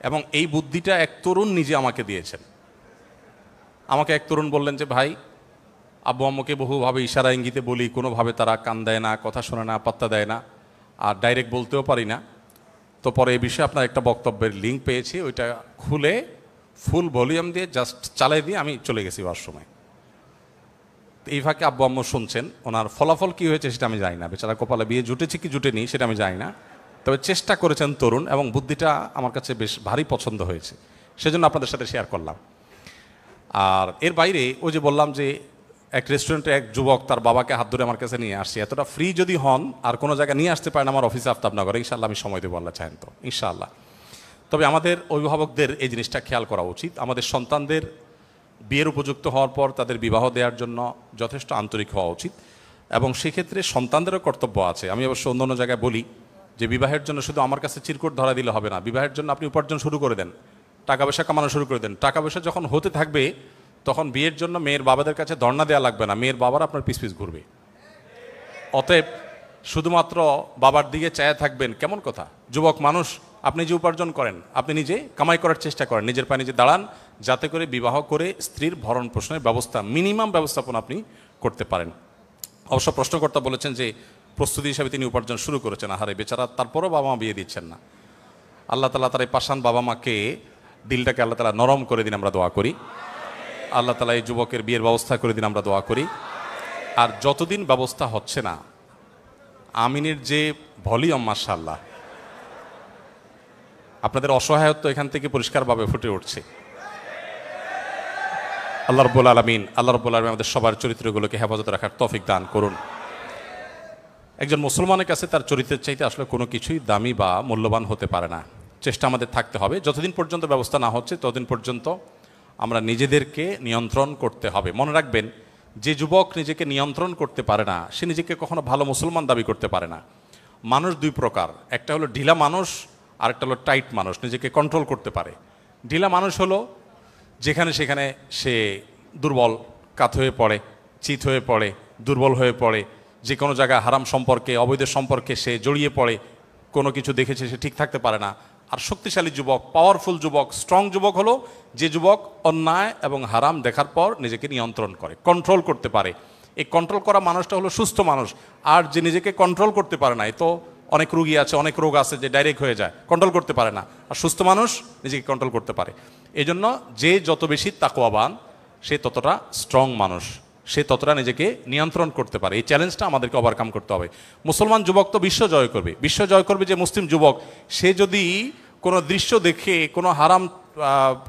এবং এই বুদ্ধিটা এক তরুণ নিজে আমাকে দিয়েছেন। আমাকে এক তরুণ বললেন যে ভাই, আব্বু আম্মুকে বহুভাবে ইশারা ইঙ্গিতে বলি, কোনোভাবে তারা কান দেয় না, কথা শোনে না, পাত্তা দেয় না, আর ডাইরেক্ট বলতেও পারি না। তো পরে এই বিষয়ে আপনার একটা বক্তব্যের লিঙ্ক পেয়েছি, ওইটা খুলে ফুল ভলিউম দিয়ে জাস্ট চালাই দিয়ে আমি চলে গেছি ওয়াশরুমে। এই ফাঁকে আব্বু আম্মু শুনছেন, ওনার ফলাফল কী হয়েছে সেটা আমি জানি না, বেচারা কপালে বিয়ে জুটেছে কি জুটেনি সেটা আমি জানি না, তবে চেষ্টা করেছেন তরুণ, এবং বুদ্ধিটা আমার কাছে বেশ ভারী পছন্দ হয়েছে, সেজন্য আপনাদের সাথে শেয়ার করলাম। আর এর বাইরে ওই যে বললাম যে এক রেস্টুরেন্টে এক যুবক তার বাবাকে হাত ধরে আমার কাছে নিয়ে আসছে, এতটা ফ্রি যদি হন আর কোনো জায়গায় নিয়ে আসতে পারেন আমার অফিসে আফতাবনগরে, ইনশাআল্লাহ আমি সময় দেবো, আল্লাহ চাহেন তো ইনশাআল্লাহ। তবে আমাদের অভিভাবকদের এই জিনিসটা খেয়াল করা উচিত, আমাদের সন্তানদের বিয়ের উপযুক্ত হওয়ার পর তাদের বিবাহ দেওয়ার জন্য যথেষ্ট আন্তরিক হওয়া উচিত, এবং সেক্ষেত্রে সন্তানদেরও কর্তব্য আছে। আমি অবশ্য অন্য অন্য জায়গায় বলি যে বিবাহের জন্য শুধু আমার কাছে চিরকুট ধরা দিলে হবে না, বিবাহের জন্য আপনি উপার্জন শুরু করে দেন, টাকা পয়সা কামানো শুরু করে দেন। টাকা পয়সা যখন হতে থাকবে তখন বিয়ের জন্য মেয়ের বাবাদের কাছে ধর্ণা দেওয়া লাগবে না, মেয়ের বাবারা আপনার পিছ পিছ ঘুরবে। অতএব শুধুমাত্র বাবার দিকে চায়া থাকবেন, কেমন কথা। যুবক মানুষ, আপনি যে উপার্জন করেন আপনি নিজে কামাই করার চেষ্টা করেন, নিজের পায়ে নিজে দাঁড়ান, যাতে করে বিবাহ করে স্ত্রীর ভরণ পোষণের ব্যবস্থা, মিনিমাম ব্যবস্থাপনা আপনি করতে পারেন। অবশ্য প্রশ্নকর্তা বলেছেন যে প্রস্তুতি হিসাবে তিনি উপার্জন শুরু করেছেন, আহারে বেচারা, তারপরও বাবা মা বিয়ে দিচ্ছেন না। আল্লাহ তালা তার এই পাষাণ বাবা মাকে, দিলটাকে আল্লাহ তালা নরম করে দিন, আমরা দোয়া করি। আল্লাহ তালা এই যুবকের বিয়ের ব্যবস্থা করে দিন, আমরা দোয়া করি। আর যতদিন ব্যবস্থা হচ্ছে না, আমিনের যে ভলিউম মাশাআল্লাহ, আপনাদের অসহায়ত্ব এখান থেকে পরিষ্কারভাবে ফুটে উঠছে। আল্লাহ রাব্বুল আলামিন আমাদের সবার চরিত্রগুলোকে হেফাজতে রাখার তৌফিক দান করুন। একজন মুসলমানের কাছে তার চরিত্রের চাইতে আসলে কোনো কিছুই দামি বা মূল্যবান হতে পারে না। চেষ্টা আমাদের থাকতে হবে, যতদিন পর্যন্ত ব্যবস্থা না হচ্ছে ততদিন পর্যন্ত আমরা নিজেদেরকে নিয়ন্ত্রণ করতে হবে। মনে রাখবেন, যে যুবক নিজেকে নিয়ন্ত্রণ করতে পারে না সে নিজেকে কখনো ভালো মুসলমান দাবি করতে পারে না। মানুষ দুই প্রকার, একটা হলো ঢিলা মানুষ, আরেকটা হলো টাইট মানুষ, নিজেকে কন্ট্রোল করতে পারে। ঢিলা মানুষ হলো যেখানে সেখানে সে দুর্বল, কাত হয়ে পড়ে, চিত হয়ে পড়ে, দুর্বল হয়ে পড়ে, যে কোনো জায়গায় হারাম সম্পর্কে, অবৈধ সম্পর্কে সে জড়িয়ে পড়ে, কোনো কিছু দেখেছে সে ঠিক থাকতে পারে না। আর শক্তিশালী যুবক, পাওয়ারফুল যুবক, স্ট্রং যুবক হলো যে যুবক অন্যায় এবং হারাম দেখার পর নিজেকে নিয়ন্ত্রণ করে, কন্ট্রোল করতে পারে। এই কন্ট্রোল করা মানুষটা হলো সুস্থ মানুষ। আর যে নিজেকে কন্ট্রোল করতে পারে না, এ তো অনেক রোগী আছে, অনেক রোগ আছে যে ডাইরেক্ট হয়ে যায়, কন্ট্রোল করতে পারে না। আর সুস্থ মানুষ নিজেকে কন্ট্রোল করতে পারে। এই জন্য যে যত বেশি তাকওয়াবান সে ততটা স্ট্রং মানুষ, সে ততটা নিজেকে নিয়ন্ত্রণ করতে পারে। এই চ্যালেঞ্জটা আমাদেরকে ওভারকাম করতে হবে। মুসলমান যুবক তো বিশ্ব জয় করবে, বিশ্ব জয় করবে যে মুসলিম যুবক, সে যদি কোনো দৃশ্য দেখে, কোনো হারাম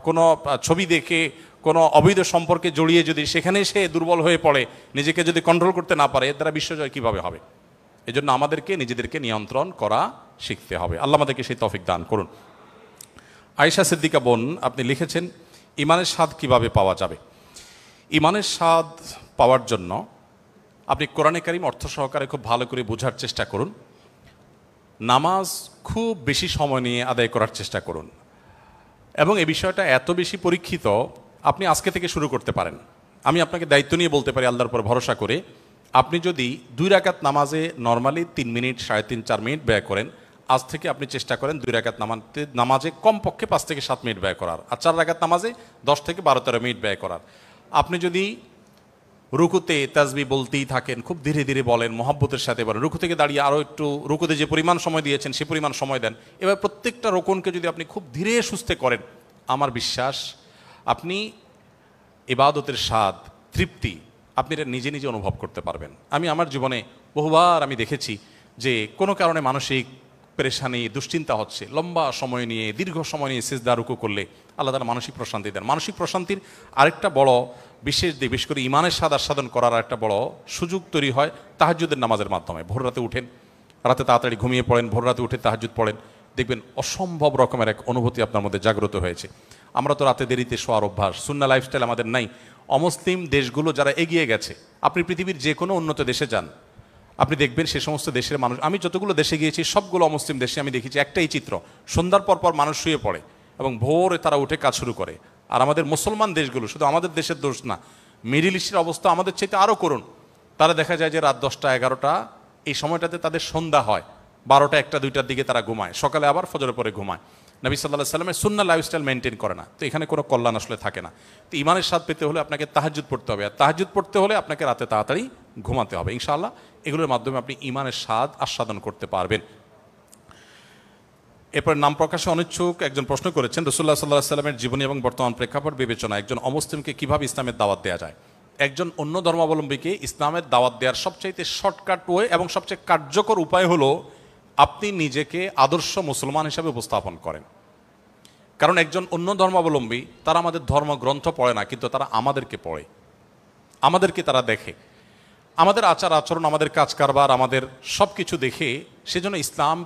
কোনো ছবি দেখে, কোনো অবৈধ সম্পর্কে জড়িয়ে যদি সেখানে সে দুর্বল হয়ে পড়ে, নিজেকে যদি কন্ট্রোল করতে না পারে, এর দ্বারা বিশ্বজয় কীভাবে হবে? এজন্য আমাদেরকে নিজেদেরকে নিয়ন্ত্রণ করা শিখতে হবে। আল্লাহ আমাদেরকে সেই তৌফিক দান করুন। আয়েশা সিদ্দিকা বোন, আপনি লিখেছেন ইমানের স্বাদ কিভাবে পাওয়া যাবে। ইমানের স্বাদ পাওয়ার জন্য আপনি কোরআনে কারিম অর্থ সহকারে খুব ভালো করে বোঝার চেষ্টা করুন। নামাজ খুব বেশি সময় নিয়ে আদায় করার চেষ্টা করুন, এবং এই বিষয়টা এত বেশি পরীক্ষিত, আপনি আজকে থেকে শুরু করতে পারেন। আমি আপনাকে দায়িত্ব নিয়ে বলতে পারি, আল্লাহর উপর ভরসা করে, আপনি যদি 2 রাকাত নামাজে নর্মালি 3 মিনিট, 3.5-4 মিনিট ব্যয় করেন, আজ থেকে আপনি চেষ্টা করেন 2 রাকাত নামাজে কমপক্ষে 5 থেকে 7 মিনিট ব্যয় করার, আর 4 রাকাত নামাজে 10 থেকে 12-13 মিনিট ব্যয় করার। আপনি যদি রুকুতে তাসবিহ বলতেই থাকেন, খুব ধীরে ধীরে বলেন, মহব্বতের সাথে বলেন, রুকু থেকে দাঁড়িয়ে আরও একটু রুকুতে যে পরিমাণ সময় দিয়েছেন সে পরিমাণ সময় দেন, এবার প্রত্যেকটা রোকনকে যদি আপনি খুব ধীরে সুস্থে করেন, আমার বিশ্বাস আপনি ইবাদতের স্বাদ, তৃপ্তি আপনি এটা নিজে নিজে অনুভব করতে পারবেন। আমি আমার জীবনে বহুবার আমি দেখেছি যে কোনো কারণে মানসিক পেরেশানি, দুশ্চিন্তা হচ্ছে, লম্বা সময় নিয়ে, দীর্ঘ সময় নিয়ে সিজদা রুকু করলে আল্লাহ তাআলা মানসিক প্রশান্তি দেন। মানসিক প্রশান্তির আরেকটা বড় বিশেষ দিক, বিশেষ করে ইমানের স্বাদ আস্বাদন করার একটা বড় সুযোগ তৈরি হয় তাহাজ্জুদের নামাজের মাধ্যমে। ভোর রাতে উঠেন, রাতে তাড়াতাড়ি ঘুমিয়ে পড়েন, ভোর রাতে উঠে তাহাজ্জুদ পড়েন, দেখবেন অসম্ভব রকমের এক অনুভূতি আপনার মধ্যে জাগ্রত হয়েছে। আমরা তো রাতে দেরিতে শোয়ার অভ্যাস, সুন্নাহ লাইফস্টাইল আমাদের নাই। অমুসলিম দেশগুলো যারা এগিয়ে গেছে, আপনি পৃথিবীর যে কোনো উন্নত দেশে যান, আপনি দেখবেন সে সমস্ত দেশের মানুষ, আমি যতগুলো দেশে গিয়েছি সবগুলো অমুসলিম দেশে আমি দেখেছি একটাই চিত্র, সন্ধ্যার পর পর মানুষ শুয়ে পড়ে এবং ভোরে তারা উঠে কাজ শুরু করে। আর আমাদের মুসলমান দেশগুলো, শুধু আমাদের দেশের দোষ না, মিডিল ইস্টের অবস্থা আমাদের চাইতে আরও করুন। তারা দেখা যায় যে রাত 10টা 11টা এই সময়টাতে তাদের সন্ধ্যা হয়, 12টা 1টা 2টার দিকে তারা ঘুমায়, সকালে আবার ফজরের পরে ঘুমায়। নবী সাল্লাল্লাহু আলাইহি সাল্লামের সুন্নাহ লাইফস্টাইল মেনটেন করে না, তো এখানে কোনো কল্যাণ আসলে থাকে না। তো ইমানের স্বাদ পেতে হলে আপনাকে তাহাজ্জুদ পড়তে হবে, আর তাহাজ্জুদ পড়তে হলে আপনাকে রাতে তাড়াতাড়ি ঘুমাতে হবে। ইনশাআল্লাহ এগুলোর মাধ্যমে আপনি ইমানের স্বাদ আস্বাদন করতে পারবেন। এরপর নাম প্রকাশে অনিচ্ছুক একজন প্রশ্ন করেছেন, রাসূলুল্লাহ সাল্লাল্লাহু আলাইহি সাল্লামের জীবনী এবং বর্তমান প্রেক্ষাপট বিবেচনা একজন অমুসলিমকে কিভাবে ইসলামের দাওয়াত দেওয়া যায়? একজন অন্য ধর্মাবলম্বীকে ইসলামের দাওয়াত দেওয়ার সবচাইতে শর্টকাট ওয়ে এবং সবচেয়ে কার্যকর উপায় হলো আপনি নিজেকে আদর্শ মুসলমান হিসাবে উপস্থাপন করেন। কারণ একজন অন্য ধর্মাবলম্বী তারা আমাদের ধর্মগ্রন্থ পড়ে না, কিন্তু তারা আমাদেরকে পড়ে, আমাদেরকে তারা দেখে, আমাদের আচার আচরণ, আমাদের কাজ কারবার, আমাদের সব কিছু দেখে সেজন্য ইসলাম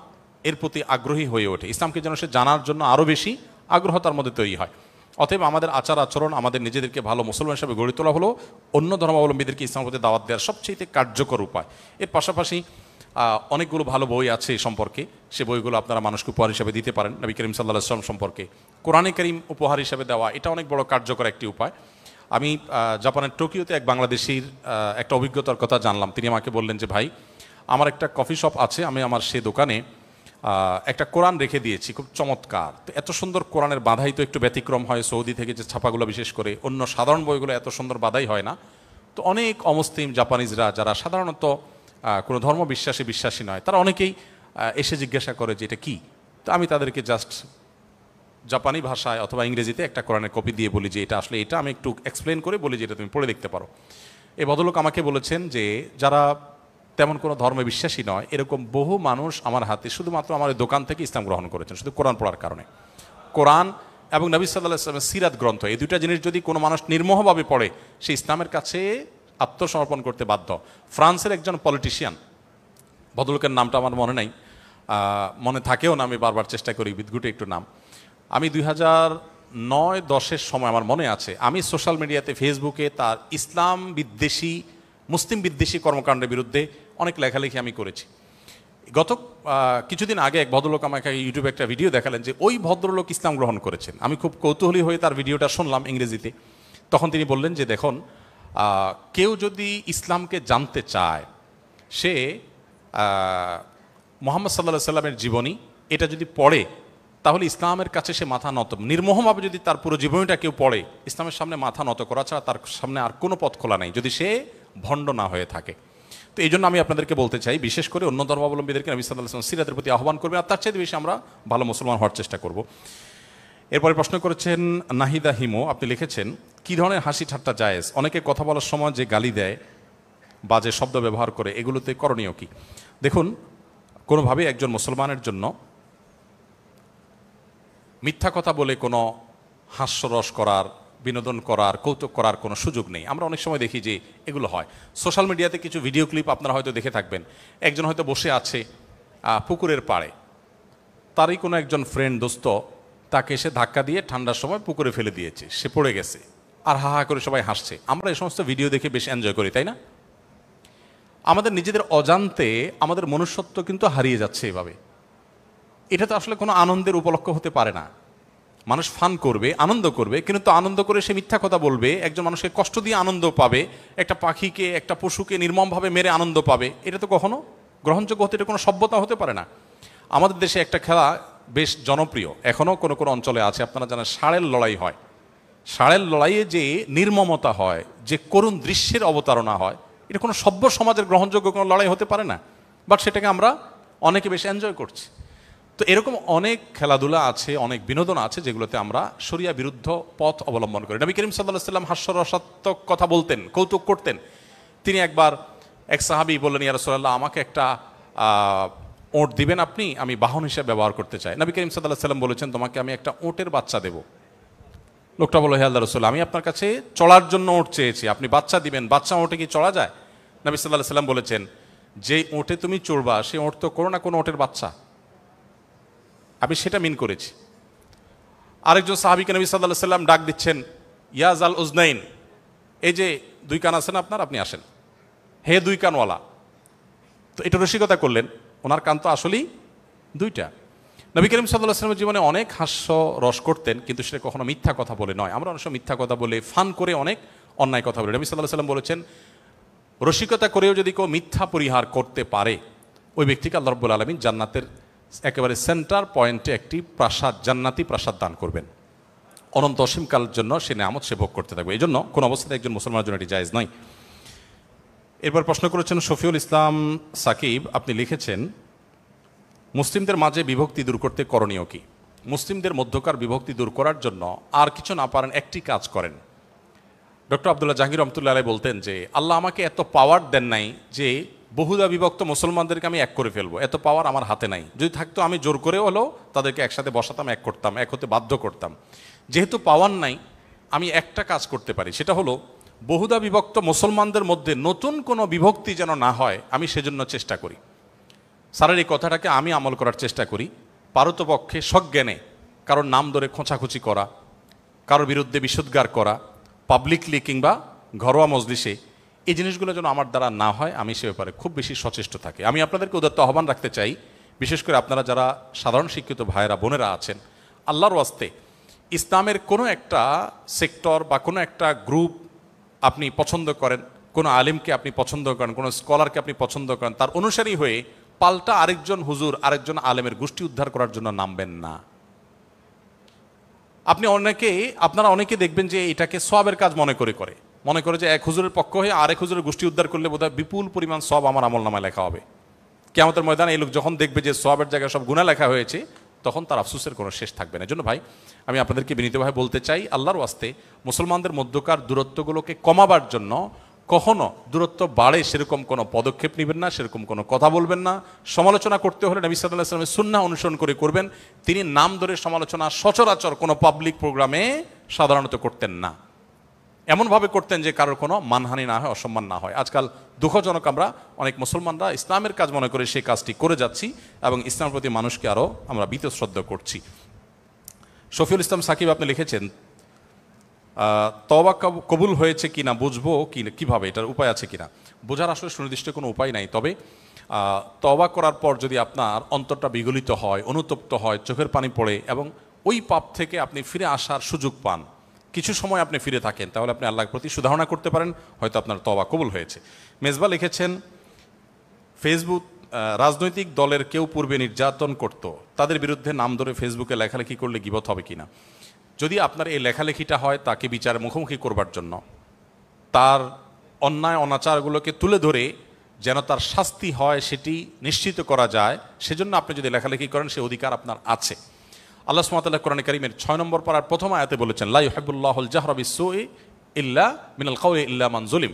এর প্রতি আগ্রহী হয়ে ওঠে। ইসলামকে যেন সে জানার জন্য আরও বেশি আগ্রহ তার মধ্যে তৈরি হয়। অতএব আমাদের আচার আচরণ, আমাদের নিজেদেরকে ভালো মুসলমান হিসাবে গড়ে তোলা হলো অন্য ধর্মাবলম্বীদেরকে ইসলামের প্রতি দাওয়াত দেওয়ার সবচেয়ে কার্যকর উপায়। এর পাশাপাশি অনেকগুলো ভালো বই আছে এই সম্পর্কে, সে বইগুলো আপনারা মানুষকে উপহার হিসাবে দিতে পারেন। নবী করিম সাল্লাল্লাহু আলাইহি ওয়াসাল্লাম সম্পর্কে কোরআনে কারীম উপহার হিসাবে দেওয়া, এটা অনেক বড় কার্যকর একটি উপায়। আমি জাপানের টোকিওতে এক বাংলাদেশির একটা অভিজ্ঞতার কথা জানলাম। তিনি আমাকে বললেন যে ভাই, আমার একটা কফি শপ আছে, আমি আমার সে দোকানে একটা কোরআন রেখে দিয়েছি, খুব চমৎকার। তো এত সুন্দর কোরআনের বাঁধাই তো একটু ব্যতিক্রম হয়, সৌদি থেকে যে ছাপাগুলো বিশেষ করে, অন্য সাধারণ বইগুলো এত সুন্দর বাঁধাই হয় না। তো অনেক অমুসলিম জাপানিজরা যারা সাধারণত কোনো ধর্ম বিশ্বাসী নয়, তারা অনেকেই এসে জিজ্ঞাসা করে যে এটা কী। তো আমি তাদেরকে জাস্ট জাপানি ভাষায় অথবা ইংরেজিতে একটা কোরআনের কপি দিয়ে বলি যে এটা আসলে এটা, আমি একটু এক্সপ্লেন করে বলি যে এটা তুমি পড়ে দেখতে পারো। এই ভদ্রলোক আমাকে বলেছেন যে যারা তেমন কোনো ধর্মে বিশ্বাসী নয়, এরকম বহু মানুষ আমার হাতে শুধুমাত্র আমার দোকান থেকে ইসলাম গ্রহণ করেছেন শুধু কোরআন পড়ার কারণে। কোরআন এবং নবী সাল্লাল্লাহু আলাইহি ওয়াসাল্লামের সিরাত গ্রন্থ, এই দুইটা জিনিস যদি কোনো মানুষ নির্মোহভাবে পড়ে, সে ইসলামের কাছে আত্মসমর্পণ করতে বাধ্য। ফ্রান্সের একজন পলিটিশিয়ান, ভদ্রলোকের নামটা আমার মনে নাই, মনে থাকেও না, আমি বারবার চেষ্টা করি বিদঘুটে একটু নাম। আমি 2009-10 সময় আমার মনে আছে, আমি সোশ্যাল মিডিয়াতে ফেসবুকে তার ইসলাম বিদ্বেষী, মুসলিম বিদ্বেষী কর্মকাণ্ডের বিরুদ্ধে অনেক লেখালেখি আমি করেছি। গত কিছুদিন আগে এক ভদ্রলোক আমাকে ইউটিউবে একটা ভিডিও দেখালেন যে ওই ভদ্রলোক ইসলাম গ্রহণ করেছেন। আমি খুব কৌতূহলী হয়ে তার ভিডিওটা শুনলাম ইংরেজিতে। তখন তিনি বললেন যে দেখুন, কেউ যদি ইসলামকে জানতে চায়, সে মুহাম্মদ সাল্লাল্লাহু আলাইহি সাল্লামের জীবনী এটা যদি পড়ে, তাহলে ইসলামের কাছে সে মাথা নত, নির্মোহভাবে যদি তার পুরো জীবনীটা কেউ পড়ে, ইসলামের সামনে মাথা নত করা ছাড়া তার সামনে আর কোনো পথ খোলা নেই, যদি সে ভণ্ড না হয়ে থাকে। তো এই জন্য আমি আপনাদেরকে বলতে চাই, বিশেষ করে অন্য ধর্মাবলম্বীদেরকে নবী সাল্লাল্লাহু আলাইহি ওয়াসাল্লাম সিরাতের প্রতি আহ্বান করবেন, আর তার চেয়ে বেশি আমরা ভালো মুসলমান হওয়ার চেষ্টা করব। এরপরে প্রশ্ন করেছেন নাহিদা হিমো, আপনি লিখেছেন কী ধরনের হাসি ঠাট্টা জায়েজ? অনেকে কথা বলার সময় যে গালি দেয়, বাজে শব্দ ব্যবহার করে, এগুলোতে করণীয় কি? দেখুন, কোনোভাবেই একজন মুসলমানের জন্য মিথ্যা কথা বলে কোনো হাস্যরস করার, বিনোদন করার, কৌতুক করার কোনো সুযোগ নেই। আমরা অনেক সময় দেখি যে এগুলো হয়। সোশ্যাল মিডিয়াতে কিছু ভিডিও ক্লিপ আপনারা হয়তো দেখে থাকবেন, একজন হয়তো বসে আছে পুকুরের পাড়ে, তারই কোনো একজন ফ্রেন্ড, দোস্ত তাকে এসে ধাক্কা দিয়ে ঠান্ডার সময় পুকুরে ফেলে দিয়েছে, সে পড়ে গেছে, আর হা হা করে সবাই হাসছে। আমরা এই সমস্ত ভিডিও দেখে বেশ এনজয় করি, তাই না? আমাদের নিজেদের অজান্তে আমাদের মনুষ্যত্ব কিন্তু হারিয়ে যাচ্ছে এভাবে। এটা তো আসলে কোনো আনন্দের উপলক্ষ হতে পারে না। মানুষ ফান করবে, আনন্দ করবে, কিন্তু আনন্দ করে সে মিথ্যা কথা বলবে, একজন মানুষকে কষ্ট দিয়ে আনন্দ পাবে, একটা পাখিকে, একটা পশুকে নির্মমভাবে মেরে আনন্দ পাবে, এটা তো কখনো গ্রহণযোগ্য হতে, এটা কোনো সভ্যতা হতে পারে না। আমাদের দেশে একটা খেলা বেশ জনপ্রিয়, এখনও কোনো কোনো অঞ্চলে আছে, আপনারা জানেন, ষাঁড়ের লড়াই হয়। ষাঁড়ের লড়াইয়ে যে নির্মমতা হয়, যে করুণ দৃশ্যের অবতারণা হয়, এটা কোনো সভ্য সমাজের গ্রহণযোগ্য কোনো লড়াই হতে পারে না, বাট সেটাকে আমরা অনেকে বেশ এনজয় করছি। তো এরকম অনেক খেলাধুলা আছে, অনেক বিনোদন আছে যেগুলোতে আমরা শরিয়া বিরুদ্ধ পথ অবলম্বন করি। নবী করিম সাল্লাল্লাহু আলাইহি ওয়াসাল্লাম হাস্যরসাত্মক কথা বলতেন, কৌতুক করতেন। তিনি একবার এক সাহাবী বললেন, ইয়া রাসূলুল্লাহ, আমাকে একটা ওঁট দিবেন আপনি, আমি বাহন হিসেবে ব্যবহার করতে চাই। নবী করিম সাল্লাল্লাহু আলাইহি ওয়াসাল্লাম বলেছেন, তোমাকে আমি একটা ওঁটের বাচ্চা দেব। লোকটা বলল, হে আল্লাহর রাসূল, আমি আপনার কাছে চড়ার জন্য ওঁট চেয়েছি, আপনি বাচ্চা দিবেন, বাচ্চা ওঁটে কি চড়া যায়? নবী সাল্লাল্লাহু আলাইহি ওয়াসাল্লাম বলেছেন, যে ওঁটে তুমি চড়বা সেই ওঁট তো কোনো না কোনো ওঁটের বাচ্চা, আমি সেটা মিন করেছি। আরেকজন সাহাবীকে নবী সাল্লাল্লাহু আলাইহি ওয়াসাল্লাম ডাক দিচ্ছেন, ইয়া জাল উজনাইন, এই যে দুই কান আছেন আপনার, আপনি আসেন, হে দুই কানওয়ালা। তো এটা রসিকতা করলেন, ওনার কান তো আসলেই দুইটা। নবী করিম সাল্লাল্লাহু আলাইহি ওয়াসাল্লামের জীবনে অনেক হাস্য রস করতেন, কিন্তু সেটা কখনো মিথ্যা কথা বলে নয়। আমরা অনেক সময় মিথ্যা কথা বলে, ফান করে অনেক অন্যায় কথা বলি। নবী সাল্লাল্লাহু আলাইহি ওয়াসাল্লাম বলেছেন, রসিকতা করেও যদি কেউ মিথ্যা পরিহার করতে পারে, ওই ব্যক্তিকে আল্লাহ রাব্বুল আলামিন জান্নাতের একেবারে সেন্টার পয়েন্টে একটি প্রাসাদ, জান্নাতি প্রাসাদ দান করবেন। অনন্ত অসীমকালের জন্য সে নেয়ামত সে ভোগ করতে থাকবে। এই জন্য কোনো অবস্থাতে একজন মুসলমানের জন্য এটি জায়েজ নয়। এরপর প্রশ্ন করেছেন শফিউল ইসলাম সাকিব, আপনি লিখেছেন মুসলিমদের মাঝে বিভক্তি দূর করতে করণীয় কি? মুসলিমদের মধ্যকার বিভক্তি দূর করার জন্য আর কিছু না পারেন একটি কাজ করেন। ডক্টর আব্দুল্লাহ জাহাঙ্গীর রহমতুল্লাহ আলাইহি বলতেন যে আল্লাহ আমাকে এত পাওয়ার দেন নাই যে বহুদা বিভক্ত মুসলমানদেরকে আমি এক করে ফেলবো, এত পাওয়ার আমার হাতে নাই। যদি থাকতো আমি জোর করে হলেও তাদেরকে একসাথে বসাতাম, এক করতাম, এক হতে বাধ্য করতাম। যেহেতু পাওয়ার নাই, আমি একটা কাজ করতে পারি, সেটা হলো বহুদা বিভক্ত মুসলমানদের মধ্যে নতুন কোনো বিভক্তি যেন না হয়, আমি সেজন্য চেষ্টা করি। স্যারের এই কথাটাকে আমি আমল করার চেষ্টা করি। পারতপক্ষে সজ্ঞানে কারোর নাম ধরে খোঁচাখুচি করা, কারোর বিরুদ্ধে বিষোদ্গার করা, পাবলিকলি কিংবা ঘরোয়া মজলিসে, এই জিনিসগুলো যেন আমার দ্বারা না হয়, আমি সে ব্যাপারে খুব বেশি সচেষ্ট থাকি। আমি আপনাদেরকে উদাত্ত আহ্বান রাখতে চাই, বিশেষ করে আপনারা যারা সাধারণ শিক্ষিত ভাইয়েরা বোনেরা আছেন, আল্লাহর ওয়াস্তে ইসলামের কোনো একটা সেক্টর বা কোনো একটা গ্রুপ আপনি পছন্দ করেন, কোনো আলিমকে আপনি পছন্দ করেন, কোনো স্কলারকে আপনি পছন্দ করেন, তার অনুসারী হয়ে পাল্টা আরেকজন হুজুর, আরেকজন আলেমের গোষ্ঠী উদ্ধার করার জন্য নামবেন না। আপনারা অনেকে দেখবেন যে এটাকে সওয়াবের কাজ মনে করে যে এক হুজুরের পক্ষ হয়ে আরেক হুজুরের গোষ্ঠী উদ্ধার করলে বোধহয় বিপুল পরিমাণ সওয়াব আমার আমলনামায় লেখা হবে। কিয়ামতের ময়দানে এই লোক যখন দেখবে যে সওয়াবের জায়গায় সব গুনাহ লেখা হয়েছে, তখন তার আফসোসের কোনো শেষ থাকবে না। এজন্য ভাই, আমি আপনাদেরকে বিনীতভাবে বলতে চাই, আল্লাহর ওয়াস্তে মুসলমানদের মধ্যকার দূরত্বগুলোকে কমাবার জন্য কখনো দূরত্ব বাড়ে সেরকম কোনো পদক্ষেপ নেবেন না, সেরকম কোনো কথা বলবেন না। সমালোচনা করতে হলে নবী সাল্লাল্লাহু আলাইহি ওয়াসাল্লামের সুন্নাহ অনুসরণ করে করবেন। তিনি নাম ধরে সমালোচনা সচরাচর কোনো পাবলিক প্রোগ্রামে সাধারণত করতেন না। এমনভাবে করতেন যে কারোর কোনো মানহানি না হয়, অসম্মান না হয়। আজকাল দুঃখজনক আমরা অনেক মুসলমানরা ইসলামের কাজ মনে করে সেই কাজটি করে যাচ্ছি এবং ইসলামের প্রতি মানুষকে আরও আমরা বীতশ্রদ্ধা করছি। শফিউল ইসলাম সাকিব, আপনি লিখেছেন তওবা কবুল হয়েছে কিনা বুঝবো কিভাবে, এটার উপায় আছে কিনা? বোঝার আসলে সুনির্দিষ্ট কোনো উপায় নাই। তবে তওবা করার পর যদি আপনার অন্তরটা বিগলিত হয়, অনুতপ্ত হয়, চোখের পানি পড়ে এবং ওই পাপ থেকে আপনি ফিরে আসার সুযোগ পান, কিছু সময় আপনি ফিরে থাকেন, তাহলে আপনি আল্লাহর প্রতি সুধারণা করতে পারেন, হয়তো আপনার তওবা কবুল হয়েছে। মেজবা লিখেছেন ফেসবুক রাজনৈতিক দলের কেউ পূর্বে নির্যাতন করত, তাদের বিরুদ্ধে নাম ধরে ফেসবুকে লেখালেখি করলে গীবত হবে কিনা? যদি আপনার এই লেখালেখিটা হয় তাকে বিচারের মুখোমুখি করবার জন্য, তার অন্যায় অনাচারগুলোকে তুলে ধরে যেন তার শাস্তি হয় সেটি নিশ্চিত করা যায়, সেজন্য আপনি যদি লেখালেখি করেন সে অধিকার আপনার আছে। আল্লাহ সুবহানাহু ওয়া তাআলা কোরআনে কারীমের 6 নম্বর পারার প্রথম আয়াতে বলেছেন, লা ইউহিব্বুল্লাহুল জাহরা বিসসুই ইল্লা মিনাল কাওলি ইল্লা মান যুলিম।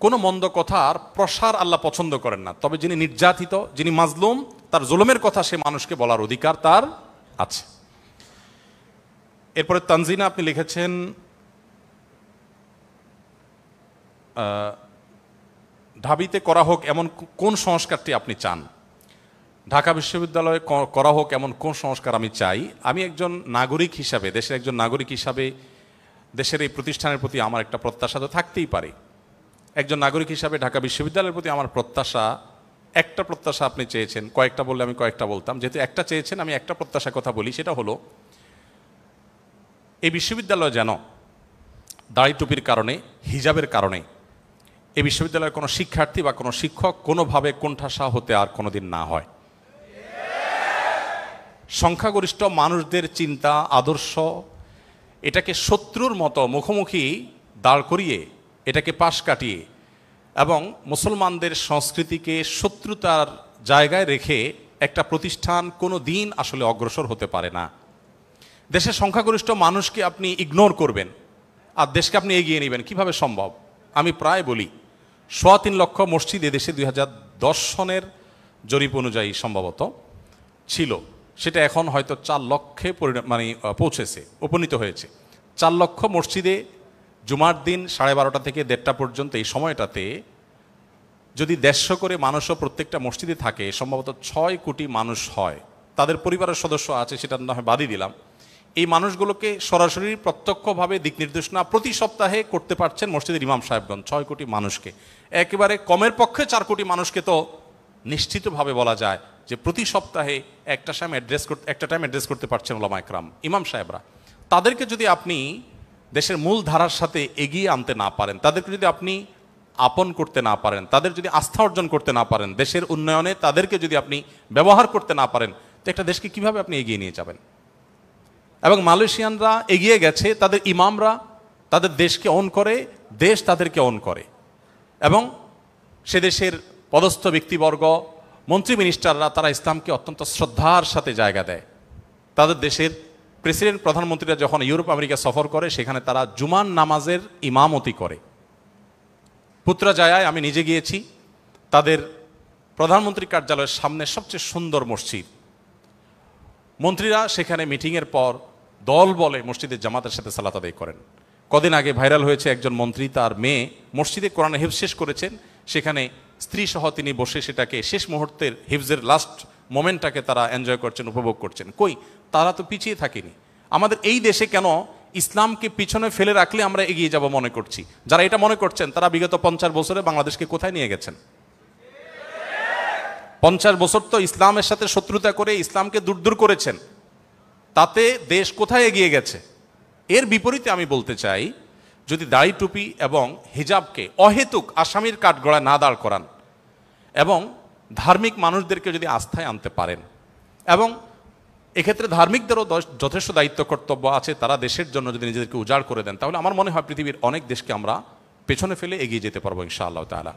কোনো মন্দ কথার প্রসার আল্লাহ পছন্দ করেন না, তবে যিনি নির্যাতিত, যিনি মাজলুম, তার জুলুমের কথা সে মানুষকে বলার অধিকার তার আছে। এরপরে তানজিনা, আপনি লিখেছেন ঢাবিতে করা হোক এমন কোন সংস্কারটি আপনি চান? ঢাকা বিশ্ববিদ্যালয়ে করা হোক এমন কোন সংস্কার আমি চাই? আমি একজন নাগরিক হিসাবে, দেশের একজন নাগরিক হিসাবে দেশের এই প্রতিষ্ঠানের প্রতি আমার একটা প্রত্যাশা তো থাকতেই পারে। একজন নাগরিক হিসাবে ঢাকা বিশ্ববিদ্যালয়ের প্রতি আমার প্রত্যাশা, একটা প্রত্যাশা আপনি চেয়েছেন, কয়েকটা বললে আমি কয়েকটা বলতাম, যেহেতু একটা চেয়েছেন আমি একটা প্রত্যাশার কথা বলি, সেটা হলো এই বিশ্ববিদ্যালয় যেন দাড়ি টুপির কারণে, হিজাবের কারণে এই বিশ্ববিদ্যালয়ের কোনো শিক্ষার্থী বা কোনো শিক্ষক কোনোভাবে কোণঠাসা হতে আর কোনোদিন না হয়। সংখ্যাগরিষ্ঠ মানুষদের চিন্তা আদর্শ এটাকে শত্রুর মতো মুখোমুখি দাঁড় করিয়ে, এটাকে পাশ কাটিয়ে এবং মুসলমানদের সংস্কৃতিকে শত্রুতার জায়গায় রেখে একটা প্রতিষ্ঠান কোনো দিন আসলে অগ্রসর হতে পারে না। দেশের সংখ্যাগরিষ্ঠ মানুষকে আপনি ইগনোর করবেন আর দেশকে আপনি এগিয়ে নেবেন, কিভাবে সম্ভব? আমি প্রায় বলি ৩.৫ লক্ষ মসজিদ এদেশে ২০১০ সনের জরিপ অনুযায়ী সম্ভবত ছিল, সেটা এখন হয়তো ৪ লক্ষে পৌঁছেছে, উপনীত হয়েছে। ৪ লক্ষ মসজিদে জুমার দিন 12:30 থেকে 1:30 পর্যন্ত এই সময়টাতে যদি 150 করে মানুষও প্রত্যেকটা মসজিদে থাকে, সম্ভবত 6 কোটি মানুষ হয়। তাদের পরিবারের সদস্য আছে, সেটা না হয় বাদই দিলাম। এই মানুষগুলোকে সরাসরি প্রত্যক্ষভাবে দিক নির্দেশনা প্রতি সপ্তাহে করতে পারছেন মসজিদের ইমাম সাহেবগণ। 6 কোটি মানুষকে, একেবারে কমের পক্ষে 4 কোটি মানুষকে তো নিশ্চিতভাবে বলা যায় যে প্রতি সপ্তাহে একটা টাইম অ্যাড্রেস করতে পারছেন ওলামা একরাম, ইমাম সাহেবরা। তাদেরকে যদি আপনি দেশের মূল ধারার সাথে এগিয়ে আনতে না পারেন, তাদেরকে যদি আপনি আপন করতে না পারেন, তাদের যদি আস্থা অর্জন করতে না পারেন, দেশের উন্নয়নে তাদেরকে যদি আপনি ব্যবহার করতে না পারেন, তো একটা দেশকে কিভাবে আপনি এগিয়ে নিয়ে যাবেন? এবং মালয়েশিয়ানরা এগিয়ে গেছে, তাদের ইমামরা তাদের দেশকে অন করে, দেশ তাদেরকে অন করে, এবং সে দেশের পদস্থ ব্যক্তিবর্গ, মন্ত্রী মিনিস্টাররা তারা ইসলামকে অত্যন্ত শ্রদ্ধার সাথে জায়গা দেয়। তাদের দেশের প্রেসিডেন্ট প্রধানমন্ত্রীরা যখন ইউরোপ আমেরিকা সফর করে, সেখানে তারা জুমার নামাজের ইমামতি করে। পুত্রাজায়ায় আমি নিজে গিয়েছি, তাদের প্রধানমন্ত্রী কার্যালয়ের সামনে সবচেয়ে সুন্দর মসজিদ। মন্ত্রীরা সেখানে মিটিংয়ের পর দল বলে মসজিদের জামাতের সাথে সালাত আদায় করেন। কদিন আগে ভাইরাল হয়েছে একজন মন্ত্রী, তার মেয়ে মসজিদে কোরআনে হিফজ শেষ করেছেন, সেখানে স্ত্রী সহ তিনি বসে সেটাকে শেষ মুহূর্তের হিফজের লাস্ট মোমেন্টটাকে তারা এনজয় করছেন, উপভোগ করছেন। কই, তারা তো পিছিয়ে থাকেনি। আমাদের এই দেশে কেন ইসলামকে পিছনে ফেলে রাখলে আমরা এগিয়ে যাব মনে করছি? যারা এটা মনে করছেন তারা বিগত 50 বছরে বাংলাদেশকে কোথায় নিয়ে গেছেন? 50 বছর তো ইসলামের সাথে শত্রুতা করে ইসলামকে দূর করেছেন, তাতে দেশ কোথায় এগিয়ে গেছে? এর বিপরীতে আমি বলতে চাই, যদি দাড়ি টুপি এবং হিজাবকে অহেতুক আসামির কাঠগড়ায় না দাঁড় করান, এবং ধার্মিক মানুষদেরকে যদি আস্থায় আনতে পারেন, এবং এক্ষেত্রে ধার্মিকদেরও যথেষ্ট দায়িত্ব কর্তব্য আছে, তারা দেশের জন্য যদি নিজেদেরকে উজাড় করে দেন, তাহলে আমার মনে হয় পৃথিবীর অনেক দেশকে আমরা পেছনে ফেলে এগিয়ে যেতে পারবো ইনশাআল্লাহ তাআলা।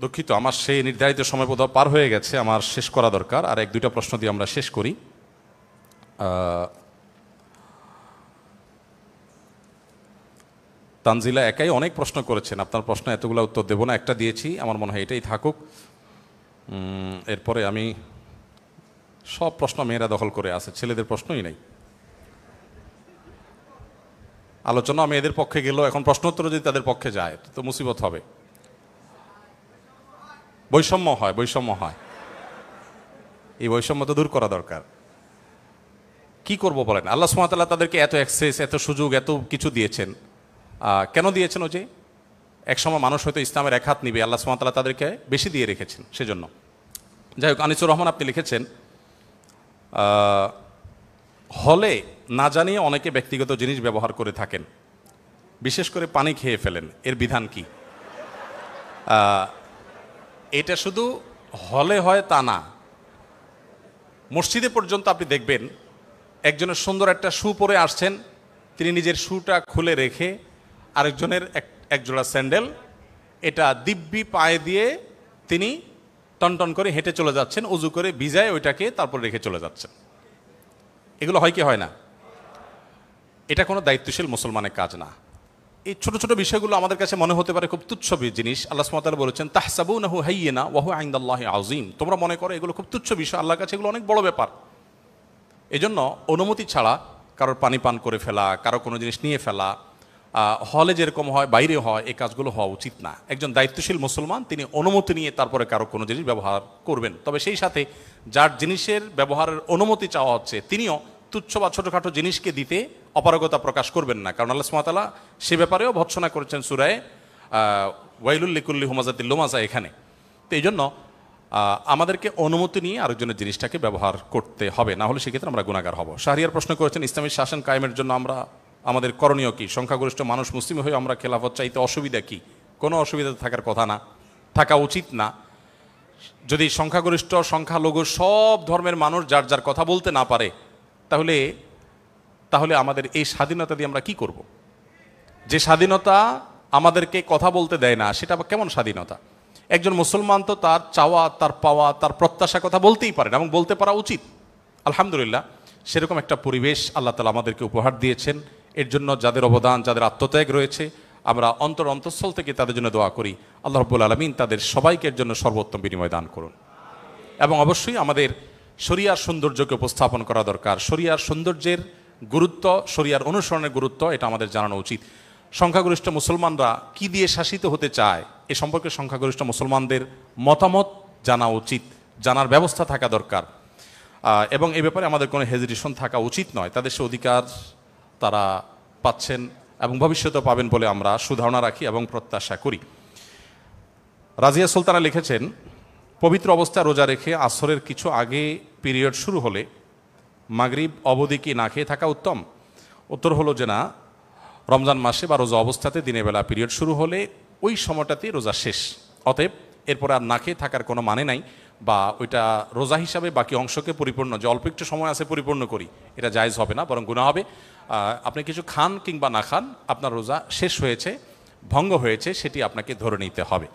দুঃখিত, আমার সেই নির্ধারিত সময় বোধহয় পার হয়ে গেছে, আমার শেষ করা দরকার। আর 1-2টা প্রশ্ন দিয়ে আমরা শেষ করি। তানজিলা একাই অনেক প্রশ্ন করেছেন, আপনার প্রশ্ন এতগুলো উত্তর দেব না, একটা দিয়েছি, আমার মনে হয় এটাই থাকুক। এরপরে আমি সব প্রশ্ন মেয়েরা দখল করে আছে, ছেলেদের প্রশ্নই নেই। আলোচনা মেয়েদের পক্ষে গেল, এখন প্রশ্ন উত্তর যদি তাদের পক্ষে যায় তো মুসিবত হবে। বৈষম্য হয়, এই বৈষম্য তো দূর করা দরকার। কি করব বলেন? আল্লাহ সুবহানাহু ওয়া তাআলা তাদেরকে এত অ্যাক্সেস, এত সুযোগ, এত কিছু দিয়েছেন। কেন দিয়েছেন? ওই যে একসময় মানুষ হয়তো ইসলামের এক হাত নিবে, আল্লাহ সুবহানাহু ওয়া তাআলা তাদেরকে বেশি দিয়ে রেখেছেন সেজন্য। যাই হোক, আনিসুর রহমান আপনি লিখেছেন, হলে না জানিয়ে অনেকে ব্যক্তিগত জিনিস ব্যবহার করে থাকেন, বিশেষ করে পানি খেয়ে ফেলেন, এর বিধান কি? এটা শুধু হলে হয় তা না, মসজিদে পর্যন্ত আপনি দেখবেন একজনের সুন্দর একটা শু পরে আসছেন, তিনি নিজের শুটা খুলে রেখে আরেকজনের একজোড়া স্যান্ডেল এটা দিব্যি পায়ে দিয়ে তিনি টনটন করে হেঁটে চলে যাচ্ছেন, উজু করে ভিজায় ওইটাকে তারপর রেখে চলে যাচ্ছেন। এগুলো হয় কি হয় না? এটা কোনো দায়িত্বশীল মুসলমানের কাজ না। এই ছোট ছোট বিষয়গুলো আমাদের কাছে মনে হতে পারে খুব তুচ্ছ জিনিস। আল্লাহ সুবহানাহু ওয়া তাআলা বলেছেন, তাহসাবুনাহু হাইয়িনা ওয়া হুয়া ইনদাল্লাহি আযীম। তোমরা মনে করো এগুলো খুব তুচ্ছ বিষয়, আল্লাহর কাছে এগুলো অনেক বড় ব্যাপার। এজন্য অনুমতি ছাড়া কারোর পানি পান করে ফেলা, কারো কোনো জিনিস নিয়ে ফেলা, হলে যেরকম হয় বাইরে হয়, এই কাজগুলো হওয়া উচিত না। একজন দায়িত্বশীল মুসলমান তিনি অনুমতি নিয়ে তারপরে কারো কোনো জিনিস ব্যবহার করবেন। তবে সেই সাথে যার জিনিসের ব্যবহারের অনুমতি চাওয়া হচ্ছে তিনিও তুচ্ছ বা ছোটোখাটো জিনিসকে দিতে অপারগতা প্রকাশ করবেন না, কারণ আল্লাহ সুবহানাহু ওয়া তাআলা সে ব্যাপারেও ভর্ৎসনা করেছেন সূরায়ে ওয়াইলুল লিকুল্লি হুমাযাতিল লুমাযা এখানে। তো এই জন্য আমাদেরকে অনুমতি নিয়ে আরেকজনের জিনিসটাকে ব্যবহার করতে হবে, না হলে সেক্ষেত্রে আমরা গুনাহগার হব। শাহরিয়ার প্রশ্ন করেছেন, ইসলামী শাসন কায়েমের জন্য আমাদের করণীয় কি? সংখ্যাগরিষ্ঠ মানুষ মুসলিম হয়ে আমরা খেলাফত চাইতে অসুবিধা কি? কোনো অসুবিধা থাকার কথা না, থাকা উচিত না। যদি সংখ্যাগরিষ্ঠ সংখ্যালঘু সব ধর্মের মানুষ যার যার কথা বলতে না পারে, তাহলে আমাদের এই স্বাধীনতা দিয়ে আমরা কি করব? যে স্বাধীনতা আমাদেরকে কথা বলতে দেয় না, সেটা কেমন স্বাধীনতা? একজন মুসলমান তো তার চাওয়া, তার পাওয়া, তার প্রত্যাশা কথা বলতেই পারেন এবং বলতে পারা উচিত। আলহামদুলিল্লাহ, সেরকম একটা পরিবেশ আল্লাহ তাআলা আমাদেরকে উপহার দিয়েছেন। এর জন্য যাদের অবদান, যাদের আত্মত্যাগ রয়েছে, আমরা অন্তঃস্থল থেকে তাদের জন্য দোয়া করি, আল্লাহ রাব্বুল আলামিন তাদের সবাইকে এর জন্য সর্বোত্তম বিনিময় দান করুন। এবং অবশ্যই আমাদের শরিয়ার সৌন্দর্যকে উপস্থাপন করা দরকার। শরিয়ার সৌন্দর্যের গুরুত্ব, শরিয়ার অনুসরণের গুরুত্ব, এটা আমাদের জানানো উচিত। সংখ্যাগরিষ্ঠ মুসলমানরা কি দিয়ে শাসিত হতে চায় এ সম্পর্কে সংখ্যাগরিষ্ঠ মুসলমানদের মতামত জানা উচিত, জানার ব্যবস্থা থাকা দরকার। এবং এ ব্যাপারে আমাদের কোনো হেজিটেশন থাকা উচিত নয়। তাদের সে অধিকার তারা পাচ্ছেন এবং ভবিষ্যতে পাবেন বলে আমরা সুধারণা রাখি এবং প্রত্যাশা করি। রাজিয়া সুলতানা লিখেছেন, পবিত্র অবস্থায় রোজা রেখে আসরের কিছু আগে পিরিয়ড শুরু হলে মাগরিব অবধি কি না খেয়ে থাকা উত্তম? উত্তর হলো যে না, রমজান মাসে বা রোজা অবস্থাতে দিনের বেলা পিরিয়ড শুরু হলে ওই সময়টাতেই রোজা শেষ, অতএব এরপর আর না খেয়ে থাকার কোনো মানে নাই। বা ওইটা রোজা হিসাবে বাকি অংশকে পরিপূর্ণ, যে অল্প একটু সময় আছে পরিপূর্ণ করি, এটা জায়েজ হবে না, বরং গুনাহ হবে। আপনি কিছু খান কিংবা না খান, আপনার রোজা শেষ হয়েছে, ভঙ্গ হয়েছে, সেটি আপনাকে ধরে নিতে হবে।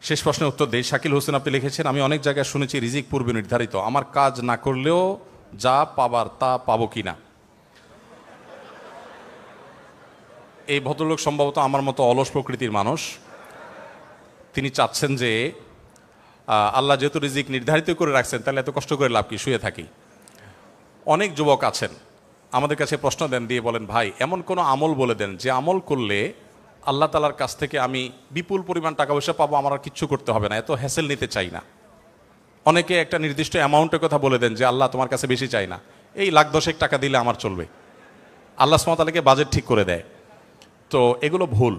শেষ প্রশ্নের উত্তর দেই। শাকিল হোসেন আপনি লিখেছেন, আমি অনেক জায়গায় শুনেছি রিজিক পূর্বে নির্ধারিত, আমার কাজ না করলেও যা পাবার তা পাবো কি না? এই ভদ্রলোক সম্ভবত আমার মতো অলস প্রকৃতির মানুষ। তিনি চাচ্ছেন যে আল্লাহ যেহেতু রিজিক নির্ধারিত করে রাখছেন, তাহলে এত কষ্ট করে লাভ কি, শুয়ে থাকি। অনেক যুবক আছেন আমাদের কাছে প্রশ্ন দেন, দিয়ে বলেন, ভাই এমন কোনো আমল বলে দেন যে আমল করলে আল্লাহ তালার কাছ থেকে আমি বিপুল পরিমাণ টাকা পয়সা পাবো, আমার আর কিচ্ছু করতে হবে না, এত হ্যাসেল নিতে চাই না। অনেকে একটা নির্দিষ্ট অ্যামাউন্টের কথা বলে দেন যে আল্লাহ তোমার কাছে বেশি চাই না, এই লাখ দশেক টাকা দিলে আমার চলবে। আল্লাহ সুবহানাহু ওয়া তাআলাকে বাজেট ঠিক করে দেয়। তো এগুলো ভুল।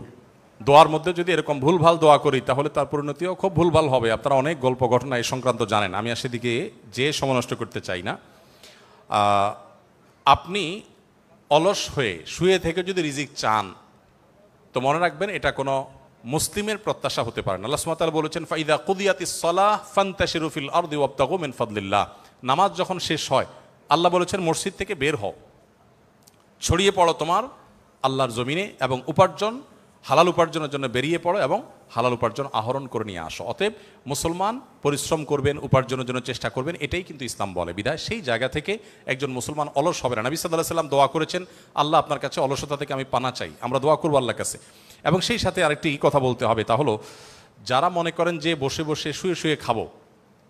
দোয়ার মধ্যে যদি এরকম ভুলভাল দোয়া করি, তাহলে তার পরিণতিও খুব ভুলভাল হবে। আপনারা অনেক গল্প ঘটনা এই সংক্রান্ত জানেন, আমি আর সেদিকে যে সময় নষ্ট করতে চাই না। আপনি অলস হয়ে শুয়ে থেকে যদি রিজিক চান, তো মনে রাখবেন এটা কোনো মুসলিমের প্রত্যাশা হতে পারে না। আল্লাহ সুবহানাহু ওয়া তাআলা বলেছেন, ফাইদা কুদিয়াতিস সালাহ ফান্তাশিরু ফিল আরদি ওয়াবতাগু মিন ফাদলিল্লাহ। নামাজ যখন শেষ হয়, আল্লাহ বলেছেন মসজিদ থেকে বের হও, ছড়িয়ে পড়ো তোমার আল্লাহর জমিনে, এবং উপার্জন, হালাল উপার্জনের জন্য বেরিয়ে পড়ো এবং হালাল উপার্জন আহরণ করে নিয়ে আসো। অতএব মুসলমান পরিশ্রম করবেন, উপার্জনের জন্য চেষ্টা করবেন, এটাই কিন্তু ইসলাম বলে। বিধায় সেই জায়গা থেকে একজন মুসলমান অলস হবে না। নবী সাল্লাল্লাহু আলাইহি ওয়াসাল্লাম দোয়া করেছেন, আল্লাহ আপনার কাছে অলসতা থেকে আমি পানা চাই। আমরা দোয়া করবো আল্লাহর কাছে। এবং সেই সাথে আরেকটি কথা বলতে হবে, তা হলো যারা মনে করেন যে বসে বসে শুয়ে শুয়ে খাবো,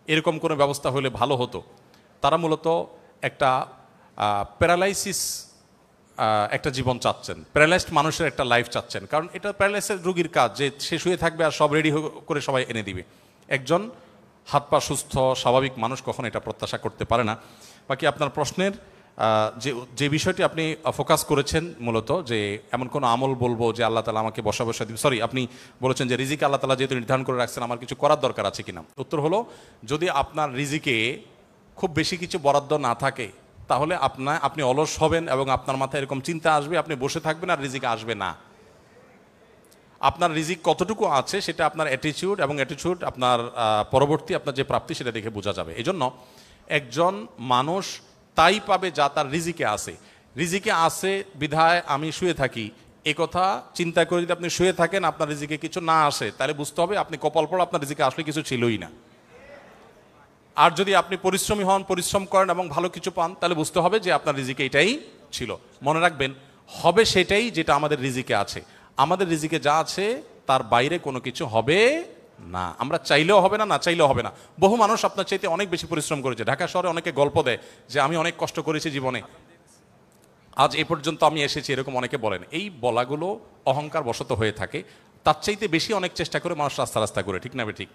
এরকম কোনো ব্যবস্থা হলে ভালো হতো, তারা মূলত একটা প্যারালাইসিস একটা জীবন চাচ্ছেন, প্যারালাইজড মানুষের একটা লাইফ চাচ্ছেন। কারণ এটা প্যারালাইসিস রোগীর কাজ, যে সে শুয়ে থাকবে আর সব রেডি করে সবাই এনে দিবে। একজন হাত পা সুস্থ স্বাভাবিক মানুষ কখনো এটা প্রত্যাশা করতে পারে না। বাকি আপনার প্রশ্নের যে বিষয়টি আপনি ফোকাস করেছেন মূলত, যে এমন কোনো আমল বলবো যে আল্লাহ তাআলা আমাকে বসা বসা দিবে, সরি, আপনি বলেছেন যে রিজিক আল্লাহ তাআলা যেহেতু নির্ধারণ করে রাখছেন, আমার কিছু করার দরকার আছে কিনা। উত্তর হলো, যদি আপনার রিজিকে খুব বেশি কিছু বরাদ্দ না থাকে, তাহলে আপনি অলস হবেন এবং আপনার মাথায় এরকম চিন্তা আসবে, আপনি বসে থাকবেন আর রিজিক আসবে না। আপনার রিজিক কতটুকু আছে সেটা আপনার অ্যাটিটিউড, এবং অ্যাটিটিউড আপনার পরবর্তী আপনার যে প্রাপ্তি সেটা দেখে বোঝা যাবে। এজন্য একজন মানুষ তাই পাবে যা তার রিজিকে আছে। রিজিকে আছে বিধায় আমি শুয়ে থাকি, এ কথা চিন্তা করে যদি আপনি শুয়ে থাকেন, আপনার রিজিকে কিছু না আসে, তাহলে বুঝতে হবে আপনি কপাল পড়া, আপনার রিজিকে আসলে কিছু ছিলই না। আর যদি আপনি পরিশ্রমী হন, পরিশ্রম করেন এবং ভালো কিছু পান, তাহলে বুঝতে হবে যে আপনার রিজিকে এটাই ছিল। মনে রাখবেন, হবে সেটাই যেটা আমাদের রিজিকে আছে। আমাদের রিজিকে যা আছে তার বাইরে কোনো কিছু হবে না। আমরা চাইলেও হবে না, না চাইলেও হবে না। বহু মানুষ আপনার চাইতে অনেক বেশি পরিশ্রম করেছে। ঢাকা শহরে অনেকে গল্প দেয় যে আমি অনেক কষ্ট করেছি জীবনে, আজ এ পর্যন্ত আমি এসেছি, এরকম অনেকে বলেন। এই বলাগুলো অহংকার বশত হয়ে থাকে। তার চাইতে বেশি অনেক চেষ্টা করে মানুষ রাস্তা রাস্তা করে, ঠিক না ঠিক?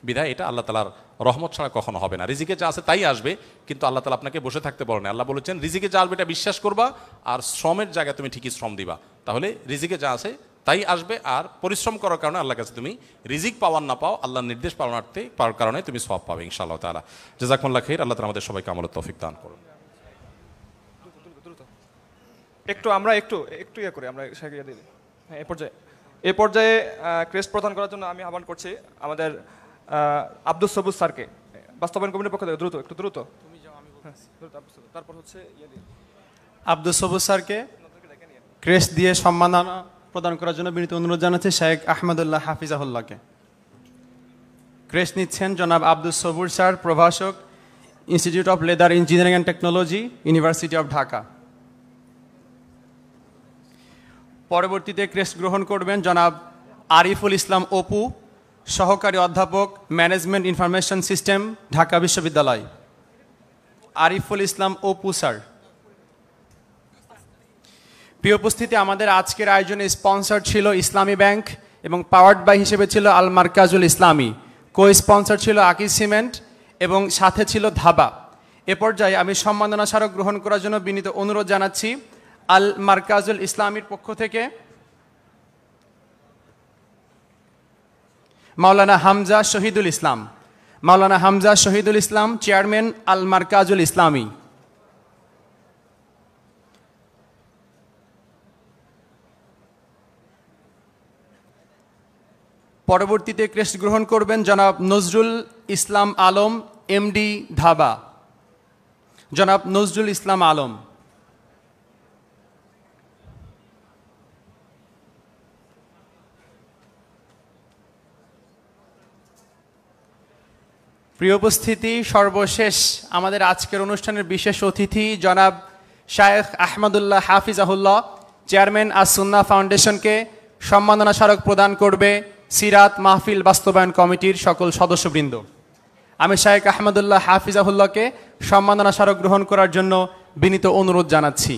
বিধায় এটা আল্লাহ তাআলার রহমত ছাড়া কখনো হবে না। রিজিকে যা আছে তাই আসবে, কিন্তু আল্লাহ তাআলা আপনাকে বসে থাকতে বলেন। আল্লাহ বলেছেন রিজিকে যা আসবে এটা বিশ্বাস করবা, আর শ্রমের জায়গায় তুমি ঠিকই শ্রম দিবা, তাহলে রিজিকে যা আছে তাই আসবে। আর পরিশ্রম করার কারণে আল্লাহর কাছে তুমি রিজিক পাওয়ার না পাও, আল্লাহর নির্দেশ পালনার্থে পাওয়ার কারণে তুমি সওয়াব পাবে ইনশাআল্লাহ তাআলা। জাযাকুমুল্লাহ খাইর। আল্লাহ তাআলা আমাদের সবাইকে আমলের তৌফিক দান করুন। আমরা একটু ইয়ে করি, আমরা হ্যাঁ, এ পর্যায়ে ক্রেস্ট প্রদান করার জন্য আমি আহ্বান করছি আমাদের আব্দুস সবুজ স্যারকে, বাস্তবায়ন কমিটির পক্ষ থেকে। একটু দ্রুত তারপর হচ্ছে আব্দুস সবুজ স্যারকে ক্রেস্ট দিয়ে সম্মাননা প্রদান করার জন্য বিনীত অনুরোধ জানাচ্ছি শেখ আহমদুল্লাহ হাফিজাহুল্লাহকে। ক্রেস্ট নিচ্ছেন জনাব আব্দুস সবুজ স্যার, প্রভাষক, institute of leather engineering and technology, university of Dhaka. পরবর্তীতে ক্রেস্ট গ্রহণ করবেন জনাব আরিফুল ইসলাম অপু, সহকারী অধ্যাপক, ম্যানেজমেন্ট ইনফরমেশন সিস্টেম, ঢাকা বিশ্ববিদ্যালয়। আরিফুল ইসলাম অপু স্যার। প্রিয় উপস্থিতি, আমাদের আজকের আয়োজনে স্পন্সর ছিল ইসলামী ব্যাংক এবং পাওয়ার্ড বাই হিসেবে ছিল আল মার্কাজুল ইসলামী, কো স্পন্সর ছিল আকিজ সিমেন্ট এবং সাথে ছিল ধাবা। এ পর্যায়ে আমি সম্মাননা স্মারক গ্রহণ করার জন্য বিনীত অনুরোধ জানাচ্ছি আল মার্কাজুল ইসলামীর পক্ষ থেকে মাওলানা হামজা শহীদুল ইসলাম। মাওলানা হামজা শহীদুল ইসলাম, চেয়ারম্যান আল মার্কাজুল ইসলামী। পরবর্তীতে ক্রেস্ট গ্রহণ করবেন জনাব নজরুল ইসলাম আলম, এমডি, ধাবা। জনাব নজরুল ইসলাম আলম। প্রিয় উপস্থিতি, সর্বশেষ আমাদের আজকের অনুষ্ঠানের বিশেষ অতিথি জনাব শায়েখ আহমদুল্লাহ হাফিজাহুল্লাহ, চেয়ারম্যান আস সুন্নাহ ফাউন্ডেশনকে সম্মাননা স্মারক প্রদান করবে সিরাত মাহফিল বাস্তবায়ন কমিটির সকল সদস্যবৃন্দ। আমি শায়েখ আহমদুল্লাহ হাফিজাহুল্লাহকে সম্মাননা স্মারক গ্রহণ করার জন্য বিনীত অনুরোধ জানাচ্ছি।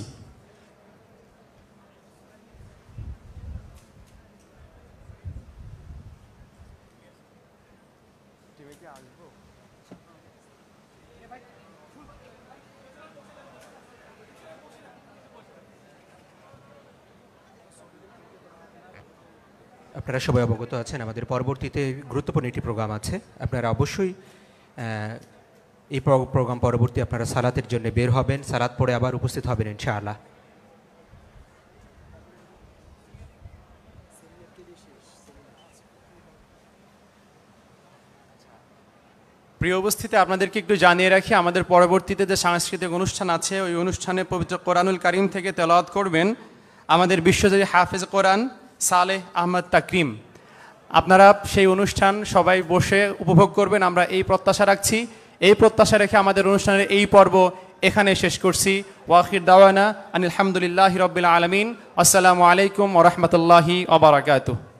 আপনারা সবাই অবগত আছেন আমাদের পরবর্তীতে গুরুত্বপূর্ণ একটি প্রোগ্রাম আছে। আপনারা অবশ্যই এই প্রোগ্রাম পরবর্তী আপনারা সালাতের জন্য বের হবেন, সালাত পড়ে আবার উপস্থিত হবেন ইনশাআল্লাহ। প্রিয় উপস্থিতি, আপনাদেরকে একটু জানিয়ে রাখি, আমাদের পরবর্তীতে যে সাংস্কৃতিক অনুষ্ঠান আছে ওই অনুষ্ঠানে পবিত্র কোরআনুল কারীম থেকে তেলাওয়াত করবেন আমাদের বিশ্বজয়ী হাফেজ কোরআন সালেহ আহমদ তাকরিম। আপনারা সেই অনুষ্ঠান সবাই বসে উপভোগ করবেন, আমরা এই প্রত্যাশা রাখছি। এই প্রত্যাশা রেখে আমাদের অনুষ্ঠানের এই পর্ব এখানে শেষ করছি। ওয়াখির দাওয়ানা আনিল হামদুলিল্লাহি রাব্বিল আলামিন। আসসালামু আলাইকুম ওয়া রাহমাতুল্লাহি ওয়া বারাকাতুহু।